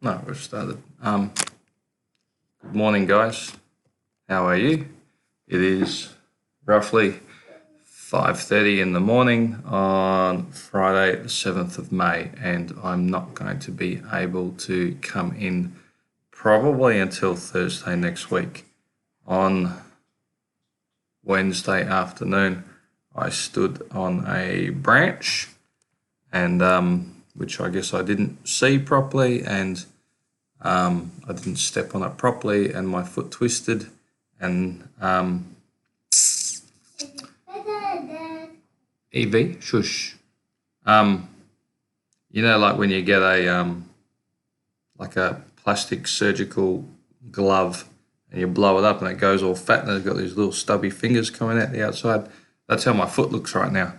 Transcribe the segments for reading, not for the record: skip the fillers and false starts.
No, we've started. Good morning, guys. How are you? It is roughly 5:30 in the morning on Friday, the 7th of May, and I'm not going to be able to come in probably until Thursday next week. On Wednesday afternoon, I stood on a branch and which I guess I didn't see properly, and I didn't step on it properly, and my foot twisted, and EV, shush. Like when you get like a plastic surgical glove and you blow it up and it goes all fat and it's got these little stubby fingers coming out the outside. That's how my foot looks right now.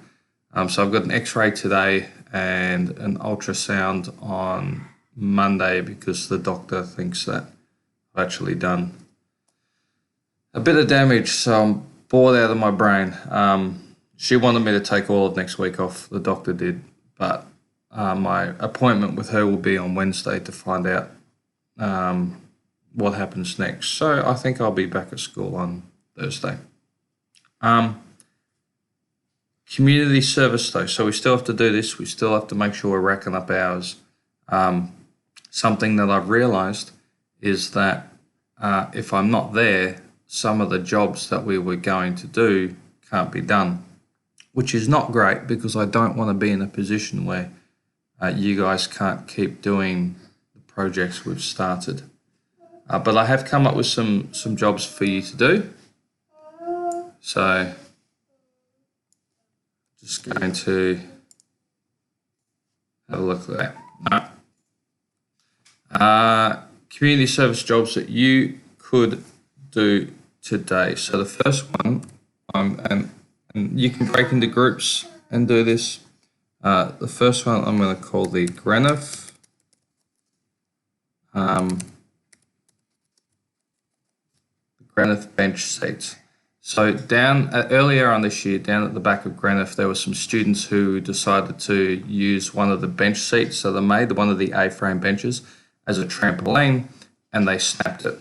So I've got an X-ray today and an ultrasound on Monday because the doctor thinks that I've actually done a bit of damage. So I'm bored out of my brain. She wanted me to take all of next week off. The doctor did, but my appointment with her will be on Wednesday to find out what happens next. So I think I'll be back at school on Thursday. Community service though, so we still have to do this. We still have to make sure we're racking up hours. Something that I've realised is that if I'm not there, some of the jobs that we were going to do can't be done, which is not great because I don't want to be in a position where you guys can't keep doing the projects we've started. But I have come up with some jobs for you to do. So just going to have a look at that. Community service jobs that you could do today. So the first one, and you can break into groups and do this. The first one I'm going to call the Granif. The Granif bench seats. So earlier on this year, down at the back of Granif, there were some students who decided to use one of the bench seats. So they made one of the A-frame benches as a trampoline, and they snapped it.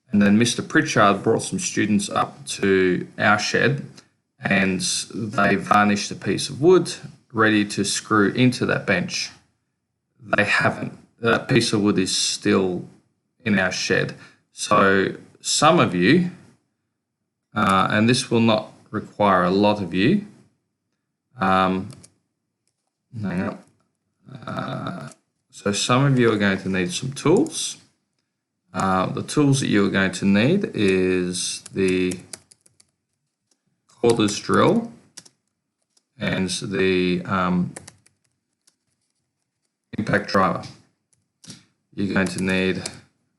And then Mr. Pritchard brought some students up to our shed, and they varnished a piece of wood ready to screw into that bench. They haven't. That piece of wood is still in our shed. So some of you, and this will not require a lot of you, so some of you are going to need some tools. The tools that you're going to need is the cordless drill and the impact driver. You're going to need,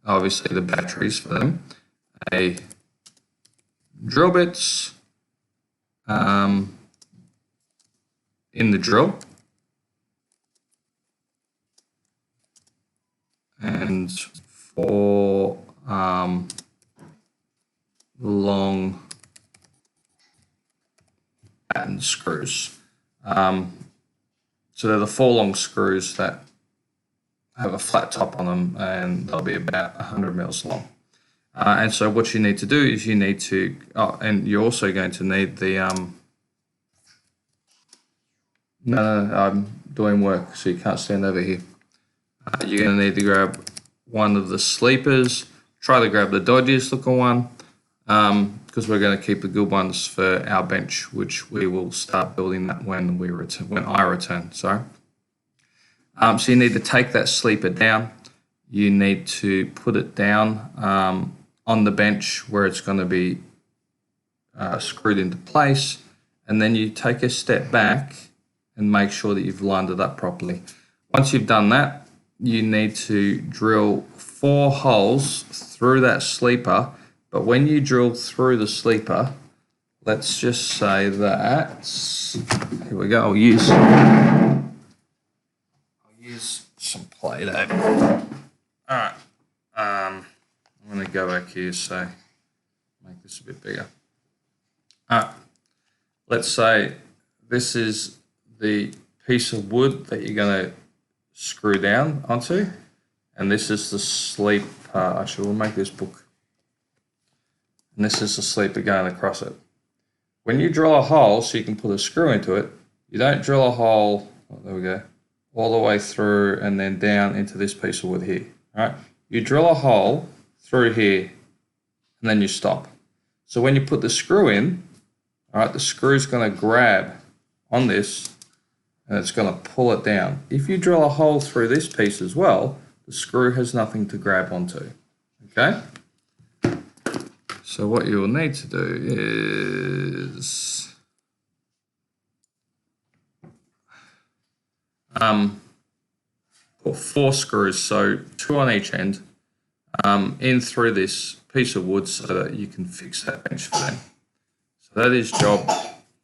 obviously, the batteries for them, a drill bits in the drill, and 4 long pattern screws. So they're the 4 long screws that have a flat top on them, and they'll be about 100 mils long. And so what you need to do is you need to, and you're also going to need the, I'm doing work, so you can't stand over here. You're going to need to grab one of the sleepers. Try to grab the dodgiest looking one, because we're going to keep the good ones for our bench, which we will start building that when I return. Sorry. So you need to take that sleeper down. You need to put it down on the bench where it's going to be screwed into place, and then you take a step back and make sure that you've lined it up properly. Once you've done that, you need to drill 4 holes through that sleeper, but when you drill through the sleeper, let's just say that, here we go, I'll use some Play-Doh. Alright, I'm going to go back here, so make this a bit bigger. Alright, let's say this is the piece of wood that you're going to screw down onto, and this is the sleep part. Actually, we'll make this book. And this is the sleeper going across it. When you drill a hole so you can put a screw into it, you don't drill a hole, oh, there we go, all the way through and then down into this piece of wood here. All right? You drill a hole through here and then you stop. So when you put the screw in, all right, the screw's going to grab on this and it's going to pull it down. If you drill a hole through this piece as well, the screw has nothing to grab onto. Okay? So what you will need to do is put 4 screws, so 2 on each end, in through this piece of wood so that you can fix that bench for them. So that is job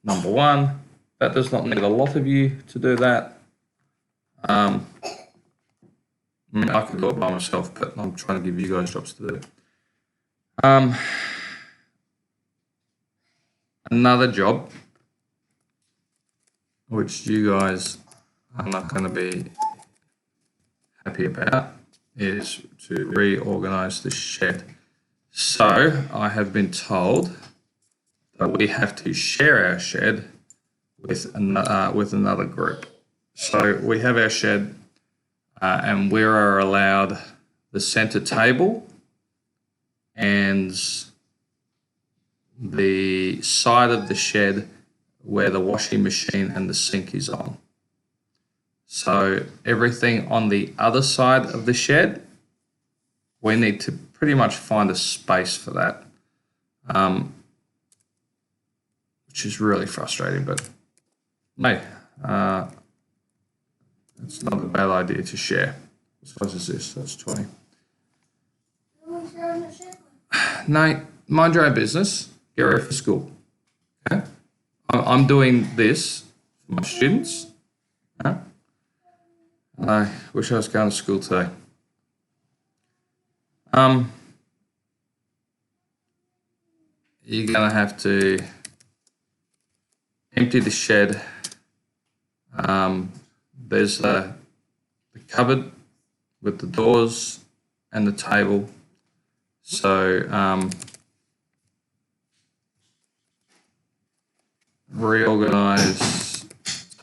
number 1. That does not need a lot of you to do that. I could do it by myself, but I'm trying to give you guys jobs to do. Another job, which you guys are not going to be happy about, is to reorganize the shed. So I have been told that we have to share our shed with another group. So we have our shed and we are allowed the center table and the side of the shed where the washing machine and the sink is on. So everything on the other side of the shed, we need to pretty much find a space for that, which is really frustrating, but hey, it's not a bad idea to share. What size is this? That's 20. No, mind your own business. Get ready for school. Okay? I'm doing this for my students. Okay? I wish I was going to school today. You're going to have to empty the shed. There's the cupboard with the doors and the table. So reorganize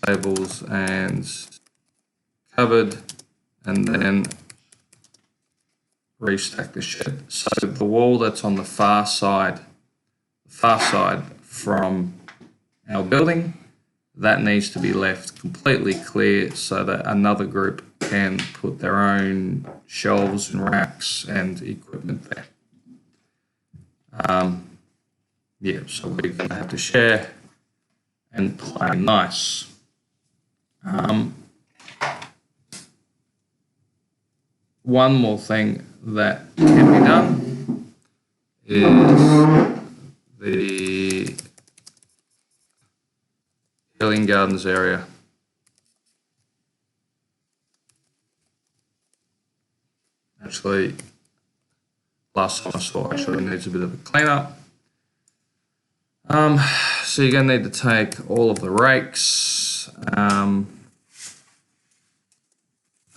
tables and cupboard and then restack the shed. So the wall that's on the far side from our building, that needs to be left completely clear so that another group can put their own shelves and racks and equipment there. Yeah, so we're going to have to share and play nice. One more thing that can be done is the Healing Gardens area. Actually, last time I saw actually needs a bit of a clean up. So you're going to need to take all of the rakes,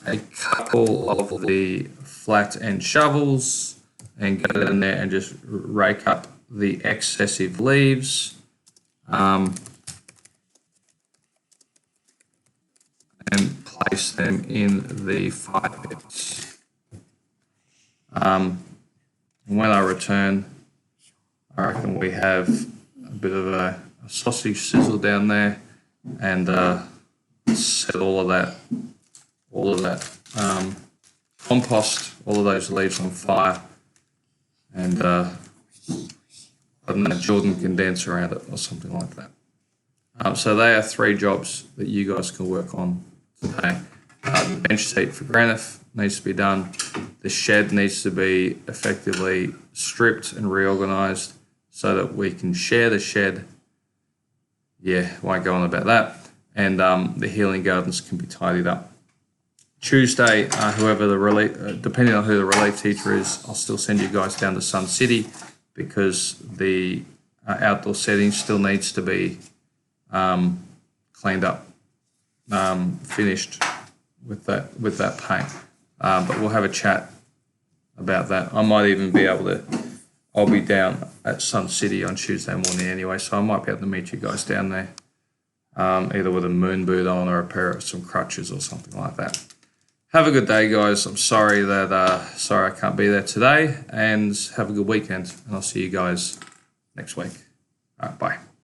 a couple of the flat end shovels, and go down there and just rake up the excessive leaves. And place them in the fire pits. When I return, I reckon we have a bit of a sausage sizzle down there and set all of that compost, all of those leaves on fire, and I don't know, Jordan can dance around it or something like that. So they are 3 jobs that you guys can work on today. The bench seat for Granith needs to be done. The shed needs to be effectively stripped and reorganised so that we can share the shed. Yeah, won't go on about that. And the Healing Gardens can be tidied up. Tuesday, whoever the relief, depending on who the relief teacher is, I'll still send you guys down to Sun City because the outdoor setting still needs to be cleaned up, finished with that paint. but we'll have a chat about that. I might even be able to, I'll be down at Sun City on Tuesday morning anyway, so I might be able to meet you guys down there, either with a moon boot on or a pair of some crutches or something like that. Have a good day, guys. I'm sorry that I can't be there today, and have a good weekend, and I'll see you guys next week. All right, bye.